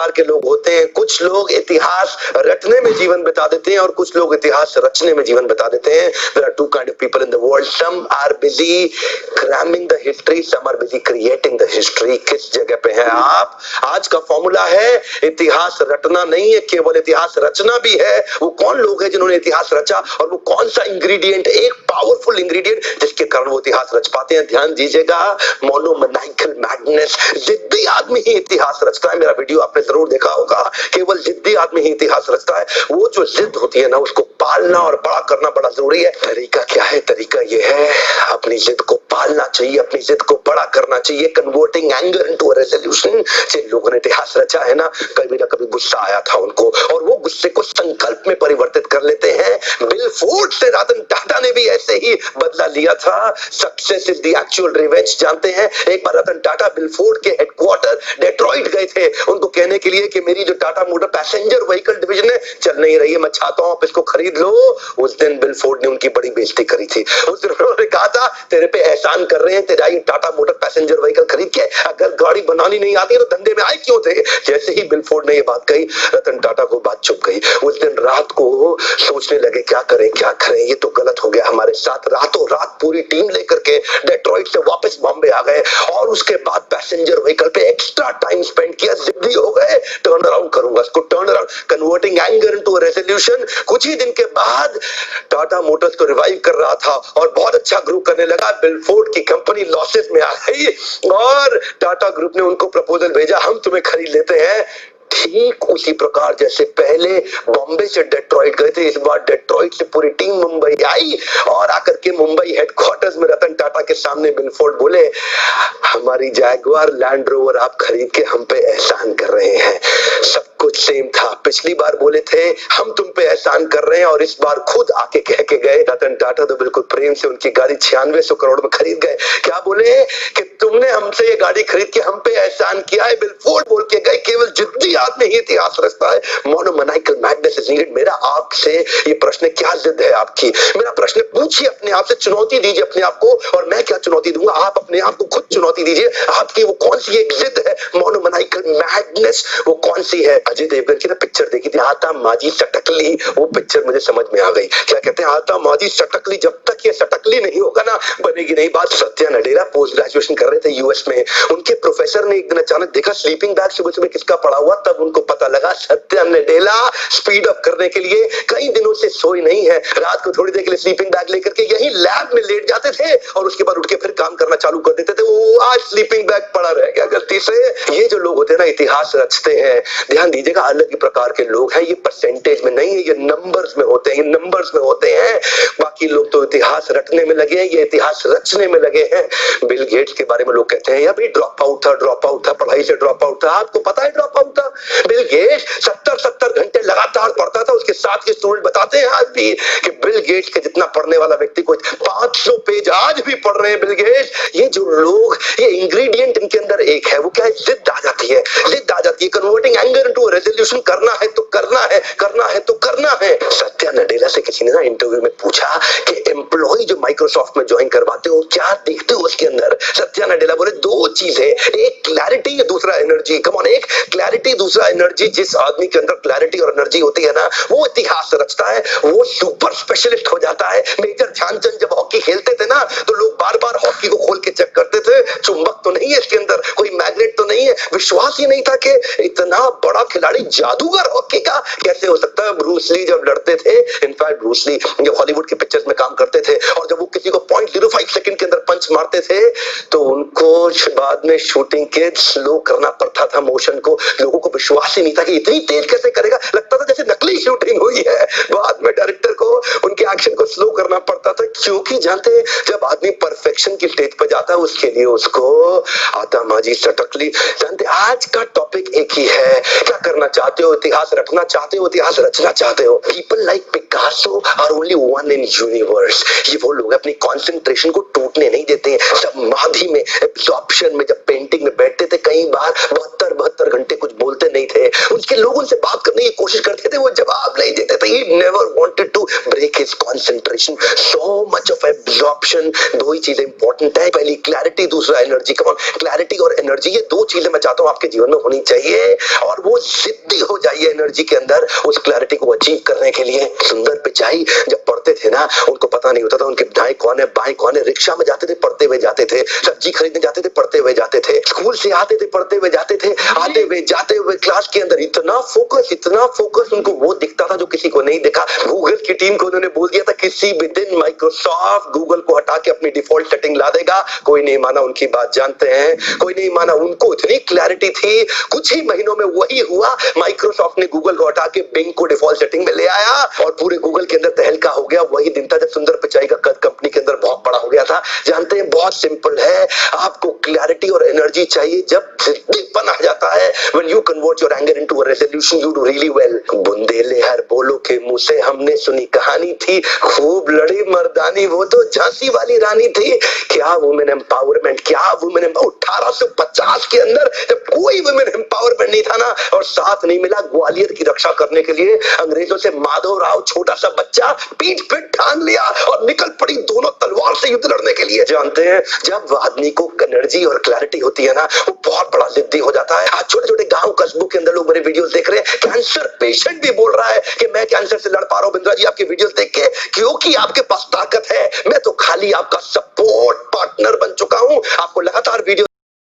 प्रकार के लोग होते हैं। कुछ लोग इतिहास रटने में जीवन बिता देते हैं और कुछ लोग इतिहास रचने में जीवन बिता देते हैं। There are two kind of people in the world. Some are busy cramming the history, some are busy creating the history. किस जगह पे हैं आप? आज का फॉर्मूला है इतिहास रटना नहीं है, केवल इतिहास रचना भी है। वो कौन लोग हैं जिन्होंने इतिहास रचा और वो कौन सा इंग्रेडिएंट, एक पावरफुल इंग्रेडिएंट जिसके कारण वो इतिहास रच पाते हैं? ध्यान दीजिएगा, मोनोमैनिकल मैडनेस। जिद्दी आदमी ही इतिहास रचता है। मेरा वीडियो आपने जरूर देखा होगा। केवल जिद्दी आदमी ही इतिहास रचता है। वो जो जिद होती है ना, उसको पालना और बड़ा करना बड़ा जरूरी है। तरीका क्या है? तरीका ये है, अपनी जिद को पालना चाहिए, अपनी जिद को बड़ा करना चाहिए। Converting anger into a resolution. जिन लोगों ने इतिहास रचा है ना, कभी ना कभी गुस्सा आया था उनको और वो गुस्से को संकल्प में परिवर्तित कर लेते हैं। बिल फोर्ड से रतन टाटा ने भी ऐसे ही बदला लिया था। Success is the actual revenge. जानते हैं, एक बार रतन टाटा बिल फोर्ड के हेडक्वार्टर डेट्रॉइट गए थे उनको कहने के लिए कि मेरी जो Tata motor passenger vehicle division है चल नहीं रही है, मैं चाहता हूं आप इसको खरीद लो। उस दिन बिल फोर्ड ने उनकी बड़ी बेइज्जती करी थी। उस दिन उन्होंने कहा था तेरे पे एहसान कर रहे हैं, तेरा ये टाटा मोटर पैसेंजर व्हीकल खरीद के, अगर गाड़ी बनानी नहीं आती तो धंधे में आए क्यों थे? जैसे ही बिल फोर्ड ने ये बात कही, रतन टाटा को बात चुप गई। उस दिन रात को सोचने लगे क्या करें क्या करें, ये तो गलत हो गया हमारे साथ। रातों रात पूरी टीम लेकर के डेट्रॉइट से वापस बॉम्बे आ गए और उसके बाद पैसेंजर व्हीकल पे एक्स्ट्रा टाइम स्पेंड किया। जिद्दी हो गए, टर्न अराउंड करूंगा इसको, turn around, converting anger into a resolution. कुछ ही दिन के बाद टाटा मोटर्स को रिवाइव कर रहा था और बहुत अच्छा ग्रो करने लगा। बिल फोर्ड की कंपनी लॉसेस में आ गई और टाटा ग्रुप ने उनको प्रपोजल भेजा, हम तुम्हें खरीद लेते हैं। ठीक उसी प्रकार जैसे पहले बॉम्बे से डेट्रॉइट गए थे, इस बार डेट्रॉइट से पूरी टीम मुंबई आई और आकर के मुंबई हेडक्वार्टर्स में रतन टाटा के सामने बिल फोर्ड बोले, हमारी जैगुआर लैंड रोवर आप खरीद के हम पे एहसान कर रहे हैं। सब कुछ सेम था। पिछली बार बोले थे हम तुम पे एहसान कर रहे हैं और इस बार खुद आके कह के गए। रतन टाटा तो बिल्कुल प्रेम से उनकी गाड़ी 9600 करोड़ में खरीद गए। क्या बोले कि तुमने हमसे ये गाड़ी खरीद के हम पे एहसान किया है। बिल फोर्ड बोल के गए, केवल जिद्दी आदमी ही इतिहास रचता है। मोनोमैनिकल मैडनेस इज नीडेड। मेरा आपसे ये प्रश्न, क्या जिद है आपकी? मेरा प्रश्न पूछिए अपने आप से, चुनौती दीजिए अपने आप को। और मैं क्या चुनौती दूंगा? आप अपने आप को खुद चुनौती दीजिए। आपकी वो कौन सी एक जिद है, मोनोमैनिकल मैडनेस, वो कौन सी है? अजय देवगन की ना पिक्चर देखी थी, आता माजी सटकली, वो पिक्चर मुझे समझ में आ गई। क्या कहते हैं, आता माजी सटकली, जब तक ये सटकली नहीं होगा ना बनेगी नहीं बात। सत्या नडेला पोस्ट ग्रेजुएशन कर रहे थे यूएस में। उनके प्रोफेसर ने एक दिन अचानक देखा स्लीपिंग बैग सुबह सुबह किसका पड़ा हुआ, तब उनको पता लगा सत्या नडेला स्पीड अप करने के लिए कई दिनों से सोई नहीं है। रात को थोड़ी देर के लिए स्लीपिंग बैग लेकर के यही लैब में लेट जाते थे और उसके बाद उठ के फिर काम करना चालू कर देते थे। वो आज स्लीपिंग बैग पड़ा रह गया गलती से। ये जो लोग होते हैं ना, इतिहास रचते हैं। ध्यान दीजिएगा, अलग ही प्रकार के लोग हैं। ये परसेंटेज में नहीं है, ये नंबर्स में होते हैं, ये नंबर्स में होते हैं। बाकी लोग तो इतिहास रटने में लगे हैं, ये इतिहास रचने में लगे हैं। बिल गेट्स के बारे में लोग कहते हैं अभी ड्रॉप आउट था, पढ़ाई से ड्रॉप आउट था। आपको पता है ड्रॉप आउट था? बिल गेट्स 70 घंटे लगातार पढ़ता था। उसके साथ के स्टूडेंट बताते हैं आज भी कि बिल गेट्स के जितना पढ़ने वाला व्यक्ति कोई 500 पेज आज भी पढ़ रहे हैं बिल गेट्स। ये जो लोग, ये इंग्रेडिएंट इनके अंदर एक है, वो क्या है? जिद आ जाती है, जिद आ जाती है। Converting anger into resolution. करना है तो करना है, करना है तो करना है। सत्या नडेला से किसी ने ना इंटरव्यू में पूछा कि एम्प्लॉय जो माइक्रोसॉफ्ट में ज्वाइन करवाते हो क्या देखते हो उसके अंदर? सत्या नडेला बोले दो चीजें, एक क्लैरिटी, दूसरा एनर्जी। कम ऑन, एक क्लैरिटी, दूसरा एनर्जी। जिस आदमी के अंदर क्लैरिटी और एनर्जी होती है ना, वो इतिहास रचता है, वो सुपर स्पेशलिस्ट हो जाता है। मेजर ध्यानचंद जब हॉकी खेलते थे ना, तो लोग बार बार हॉकी को खोल के चेक करते थे, चुंबक तो नहीं है इसके अंदर, कोई मैग्नेट तो नहीं है। विश्वास ही नहीं था कि इतना बड़ा खिलाड़ी जादूगर हॉकी का कैसे हो सकता है। ब्रूस ली जब लड़ते थे, इनफैक्ट ब्रूस ली जब हॉलीवुड की पिक्चर्स में काम करते थे और जब वो किसी को 0.05 सेकंड के अंदर पंच मारते थे तो उनको बाद में शूटिंग के स्लो करना पड़ता था मोशन को। लोगों को विश्वास ही नहीं था कि इतनी तेज कैसे करेगा, लगता था जैसे नकली शूटिंग हुई है। बाद में डायरेक्टर को उनके एक्शन को स्लो करना पड़ता था, क्योंकि जानते हैं जब आदमी परफेक्शन की स्टेज पर जाता है उसके लिए उसको आता माजी सटकली। जानते आज का टॉपिक एक ही है, क्या करना चाहते हो? इतिहास रखना चाहते हो, इतिहास रचना चाहते हो? People like Picasso are only one in universe. ये वो लोग अपनी कंसंट्रेशन को टूटने नहीं देते हैं। समाधि में, एब्जॉर्प्शन में जब पेंटिंग में बैठते थे कई बार 72 घंटे कुछ बोलते नहीं थे। उनके लोगों से बात करने की कोशिश करते थे, वो जवाब नहीं देते थे। he never wanted to break his concentration. So much of absorption. दो ही चीजें इंपॉर्टेंट है, पहली क्लैरिटी, दूसरा एनर्जी। कम ऑन, क्लैरिटी और एनर्जी, ये दो चीजें मैं चाहता हूं आपके जीवन में होनी चाहिए, और वो जिद्दी हो जाइए एनर्जी के अंदर उस क्लैरिटी को अचीव करने के लिए। सुंदर पिचाई जब पढ़ते थे ना, उनको पता नहीं होता था उनके दाएं कौन है बाएं कौन है। रिक्शा में जाते थे पढ़ते हुए जाते थे, सब्जी खरीदने जाते थे पढ़ते हुए जाते थे, स्कूल से आते थे पढ़ते हुए जाते थे, आते हुए जाते हुए क्लास के अंदर इतना फोकस उनको वो दिखता था जो किसी को नहीं दिखा। गूगल की टीम को उन्होंने बोल दिया था किसी भी दिन माइक्रोसॉफ्ट गूगल को हटा के अपनी डिफॉल्ट सेटिंग ला देगा। कोई नहीं माना उनकी बात, जानते हैं कोई नहीं माना। उनको इतनी क्लैरिटी थी, कुछ ही महीनों में वही हुआ। माइक्रोसॉफ्ट ने गूगल को हटा के बिंग को डिफॉल्ट सेटिंग में ले आया और पूरे गूगल के अंदर तहलका हो गया। वही दिन था जब सुंदर पिचाई का कद कंपनी के अंदर बहुत बड़ा हो गया था। जानते हैं बहुत सिंपल है, आपको क्लैरिटी और एनर्जी चाहिए। जब जिद्दीपन आ जाता है, when you convert your anger into a resolution, you do really well. बुंदेलहर बोलो के मुंह से हमने सुनी कहानी थी, खूब लड़ी मर्दानी, वो तो झांसी वाली रानी थी। क्या वुमेन एम्पावरमेंट, क्या वुमेन 1850 के अंदर जब कोई वुमेन एम्पावरमेंट नहीं था ना, और साथ नहीं मिला ग्वालियर की रक्षा करने के लिए अंग्रेजों से, माधव राव छोटा सा बच्चा पीठ पे ठान लिया और निकल पड़ी दोनों तलवार से युद्ध लड़ने के लिए। जानते हैं जब आदमी को एनर्जी और क्लैरिटी होती है ना, वो बहुत बड़ा जिद्दी हो जाता है। आज छोटे छोटे गांव कस्बों के अंदर लोग मेरे वीडियोस देख रहे हैं, कैंसर पेशेंट भी बोल रहा है कि मैं कैंसर से लड़ पा रहा हूं बिंद्रा जी आपके वीडियोस देख के, क्योंकि आपके पास ताकत है। मैं तो खाली आपका सपोर्ट पार्टनर बन चुका हूं, आपको लगातार वीडियो